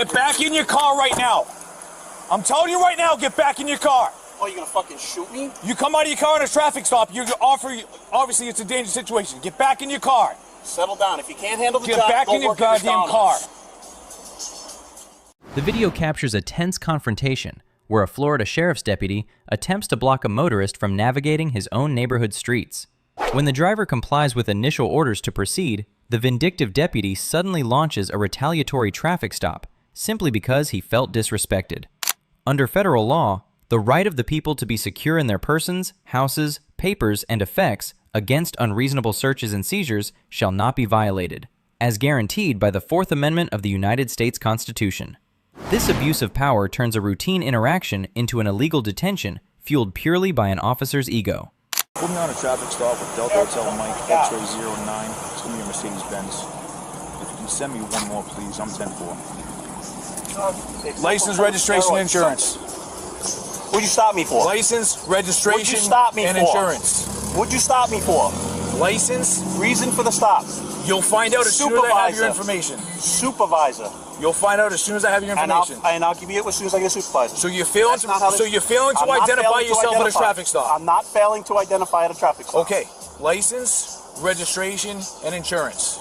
Get back in your car right now. I'm telling you right now, get back in your car. Oh, you gonna fucking shoot me? You come out of your car in a traffic stop, obviously it's a dangerous situation. Get back in your car. Settle down. If you can't handle the Get job, back go in your work at goddamn car. The video captures a tense confrontation where a Florida sheriff's deputy attempts to block a motorist from navigating his own neighborhood streets. When the driver complies with initial orders to proceed, the vindictive deputy suddenly launches a retaliatory traffic stop simply because he felt disrespected. Under federal law, the right of the people to be secure in their persons, houses, papers, and effects against unreasonable searches and seizures shall not be violated, as guaranteed by the Fourth Amendment of the United States Constitution. This abuse of power turns a routine interaction into an illegal detention fueled purely by an officer's ego. Put me on a traffic stop with Delta Hotel Mike, X-ray 09. It's going to be a Mercedes-Benz. If you can send me one more, please. I'm 10-4. License, registration, insurance. What'd you stop me for? License, registration, and insurance. What'd you stop me for? License. Reason for the stop. You'll find out as soon as I have your information. Supervisor. You'll find out as soon as I have your information. And I'll give you it as soon as I get a supervisor. So you're failing to identify yourself at a traffic stop. I'm not failing to identify at a traffic stop. Okay. License, registration, and insurance.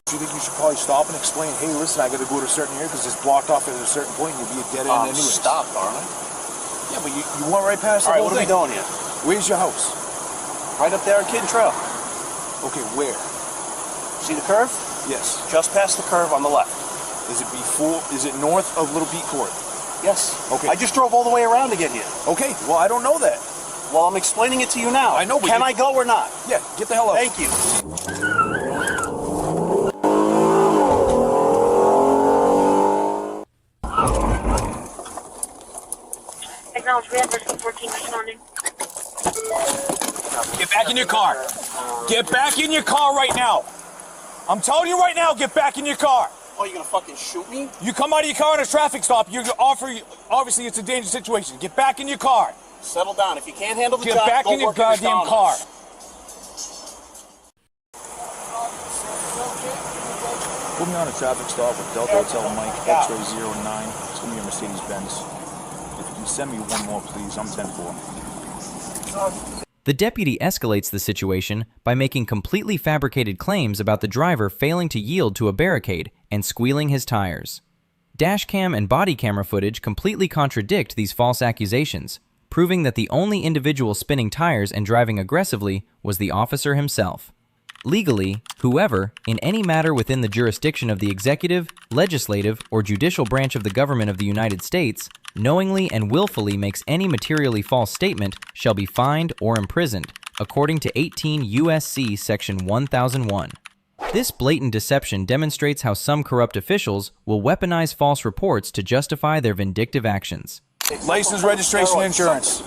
Do you think you should probably stop and explain, hey, listen, I got to go to a certain area because it's blocked off at a certain point and you'll be a dead end anyway. Stop, darling. Yeah, but you went right past the whole thing. All right, what are we doing here? Where's your house? Right up there on Kid Trail. Okay, where? See the curve? Yes. Just past the curve on the left. Is it north of Little Pete Court? Yes. Okay. I just drove all the way around to get here. Okay, well, I don't know that. Well, I'm explaining it to you now. I know, but Can I go or not? Yeah, get the hell out. Thank you. Acknowledge we have person 14 responding. Get back in your car. Get back in your car right now. I'm telling you right now, get back in your car. Oh, you gonna fucking shoot me? You come out of your car in a traffic stop, obviously it's a dangerous situation. Get back in your car. Settle down. If you can't handle the job, get back in your goddamn car. Put me on a traffic stop with Delta Hotel Mike, X-ray 09. It's going to be a Mercedes-Benz. If you can send me one more, please. I'm 10-4. The deputy escalates the situation by making completely fabricated claims about the driver failing to yield to a barricade and squealing his tires. Dashcam and body camera footage completely contradict these false accusations, proving that the only individual spinning tires and driving aggressively was the officer himself. Legally, whoever, in any matter within the jurisdiction of the executive, legislative, or judicial branch of the government of the United States, knowingly and willfully makes any materially false statement shall be fined or imprisoned, according to 18 U.S.C. Section 1001. This blatant deception demonstrates how some corrupt officials will weaponize false reports to justify their vindictive actions. License, registration, insurance.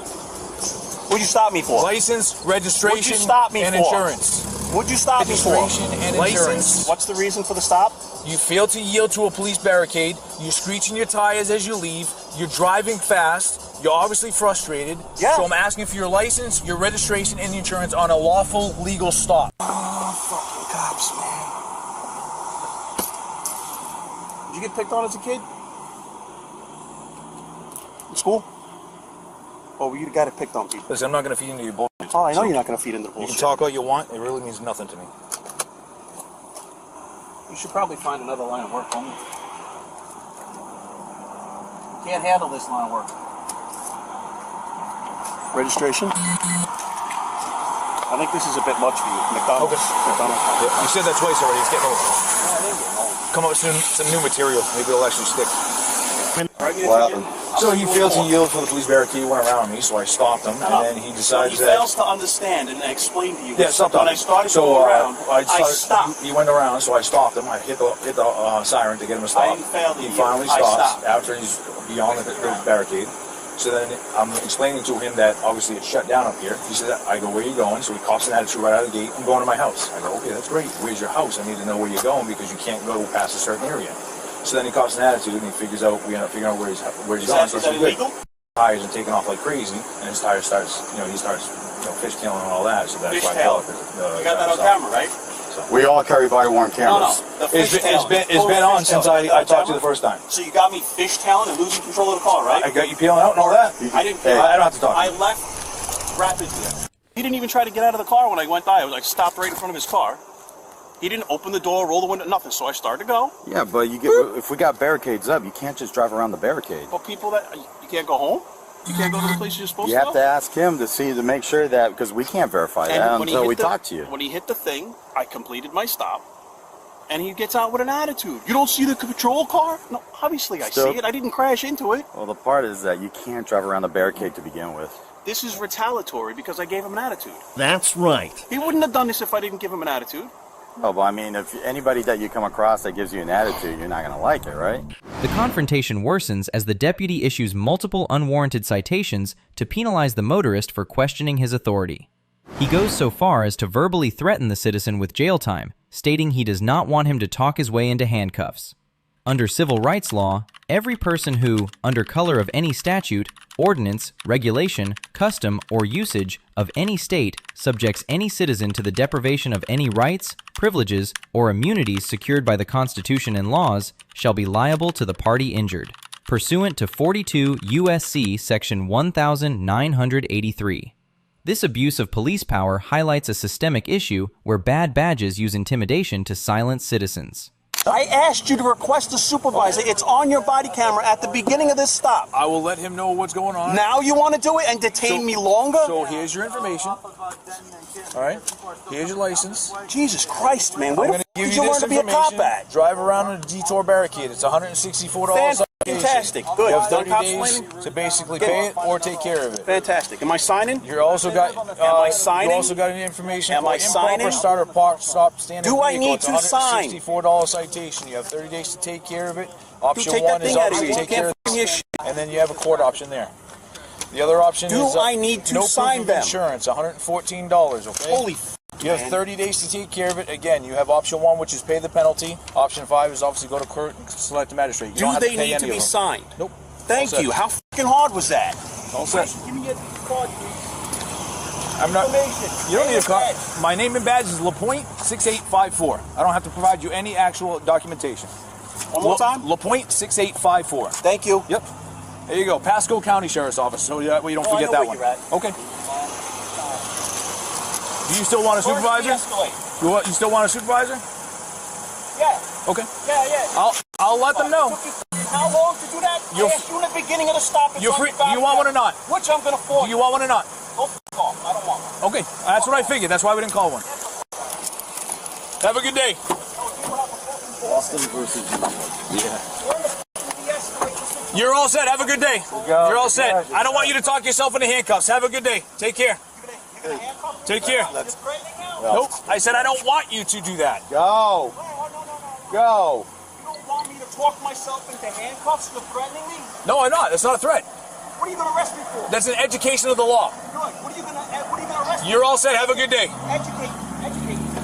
What'd you stop me for? License, registration, and for? insurance. What'd you stop me for? Registration and insurance. What's the reason for the stop? You fail to yield to a police barricade. You're screeching your tires as you leave. You're driving fast. You're obviously frustrated. Yeah. So I'm asking for your license, your registration, and insurance on a lawful, legal stop. Oh, fucking cops, man. Did you get picked on as a kid? In school? Oh, were you the guy that picked on people? Listen, I'm not going to feed into your bullshit. Oh, I know you're not going to feed into the bullshit. You can talk all you want. It really means nothing to me. You should probably find another line of work, homie. Can't handle this line of work. Registration? I think this is a bit much for you. McDonald's. Okay. McDonald's. Yeah. You said that twice already. It's getting old. No, I didn't get old. Come up with some new material. Maybe it'll actually stick. Well, so he failed to yield for the police barricade. He went around me, so I stopped him, and then he decides he fails to understand and explain to you. Yeah, stopped when I started to go around, I stopped. He went around, so I stopped him. I hit the siren to get him to stop. He finally stops after he's beyond the barricade. So then I'm explaining to him that obviously it's shut down up here. He said, I go, where are you going? So he coughs an attitude right out of the gate. I'm going to my house. I go, okay, that's great. Where's your house? I need to know where you're going because you can't go past a certain area. So then he coughs an attitude and he figures out, we end up figuring out where he's going. So is that illegal? Tires are taking off like crazy, and his tire starts, he starts fishtailing and all that. So that's why I call it. You got that on camera, right? We all carry body-worn cameras. No. It's been on since I talked to you the first time. So you got me fishtailing and losing control of the car, right? I got you peeling out and all that. I didn't. I don't have to talk. I left rapidly. He didn't even try to get out of the car when I went by. I was like stopped right in front of his car. He didn't open the door, roll the window, nothing. So I started to go. Yeah, but if we got barricades up, you can't just drive around the barricade. But people that you can't go home. You can't go to the places you're supposed You to go. have to ask him to make sure that, because we can't verify that until we talk to you. When he hit the thing, I completed my stop, and he gets out with an attitude. You don't see the patrol car? No, obviously I see it. I didn't crash into it. Well, the part is that you can't drive around the barricade to begin with. This is retaliatory because I gave him an attitude. That's right. He wouldn't have done this if I didn't give him an attitude. Oh, but I mean, if anybody that you come across that gives you an attitude, you're not going to like it, right? The confrontation worsens as the deputy issues multiple unwarranted citations to penalize the motorist for questioning his authority. He goes so far as to verbally threaten the citizen with jail time, stating he does not want him to talk his way into handcuffs. Under civil rights law, every person who, under color of any statute, ordinance, regulation, custom, or usage of any state subjects any citizen to the deprivation of any rights, privileges, or immunities secured by the Constitution and laws shall be liable to the party injured, pursuant to 42 U.S.C. Section 1983. This abuse of police power highlights a systemic issue where bad badges use intimidation to silence citizens. I asked you to request a supervisor. It's on your body camera at the beginning of this stop. I will let him know what's going on. Now you want to do it and detain me longer? So here's your information. All right. Here's your license. Jesus Christ, man. Where the f*** Give did you you learn this to be a cop information. at? Drive around in a detour barricade. It's $164. Fantastic. Good. You have Done 30 cop days explaining? to basically pay it or take care of it. Fantastic. Am I signing? You're also got. Am I signing? You also got any information Am for I signing? improper start or park stop standing. Do I vehicle. need It's to sign? $164 citation. You have 30 days to take care of it. Option take one that is thing out of obviously here. take You care can't of hear shit. and then you have a court option there. The other option Do is I need to no sign proof of them? Insurance, $114. Okay. Holy f***. You have 30 days to take care of it. Again, you have option one, which is pay the penalty. Option 5 is obviously go to court and select the magistrate. You don't Do have they to pay need any to of be them. signed? Nope. Thank All you. set. How f***ing hard was that? All set. Give me your card, please. I'm not. Information. You don't need a card. Badge. My name and badge is LaPointe 6854. I don't have to provide you any actual documentation. One more time? LaPointe 6854. Thank you. Yep. There you go. Pasco County Sheriff's Office. So that way you don't Oh, I forget know that where one. you're at. Okay. Do you still want a supervisor? You still want a supervisor? Yeah. Okay. Yeah. I'll let them know. How long to do that? I asked you in the beginning of the stop. You're free. Do you want one or not? Which I'm going to force. Do you want one or not? Go f*** off. I don't want one. Okay. That's what I figured. That's why we didn't call one. Have a good day. Austin versus Yeah. You're all set. Have a good day. You're all set. I don't want you to talk yourself into handcuffs. Have a good day. Take care. Take care. Nope. I said I don't want you to do that. Go. Go. You don't want me to talk myself into handcuffs? You're threatening me? No, I'm not. That's not a threat. What are you going to arrest me for? That's an education of the law. Good. What are you going to arrest me You're all set. Have a good day. for? Educate.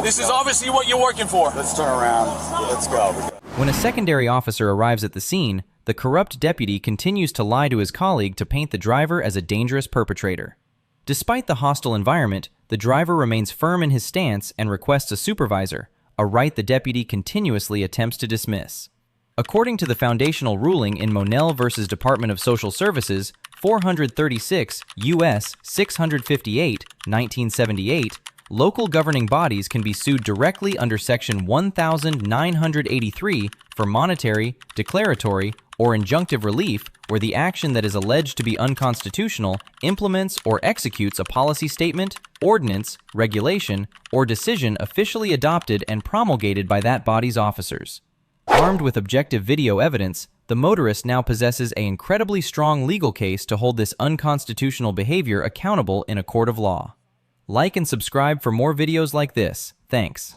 This is obviously what you're working for. Let's turn around. Let's go. When a secondary officer arrives at the scene, the corrupt deputy continues to lie to his colleague to paint the driver as a dangerous perpetrator. Despite the hostile environment, the driver remains firm in his stance and requests a supervisor, a right the deputy continuously attempts to dismiss. According to the foundational ruling in Monell v. Department of Social Services 436 U.S. 658, 1978, local governing bodies can be sued directly under Section 1983 for monetary, declaratory, or injunctive relief where the action that is alleged to be unconstitutional implements or executes a policy statement, ordinance, regulation, or decision officially adopted and promulgated by that body's officers. Armed with objective video evidence, the motorist now possesses an incredibly strong legal case to hold this unconstitutional behavior accountable in a court of law. Like and subscribe for more videos like this. Thanks.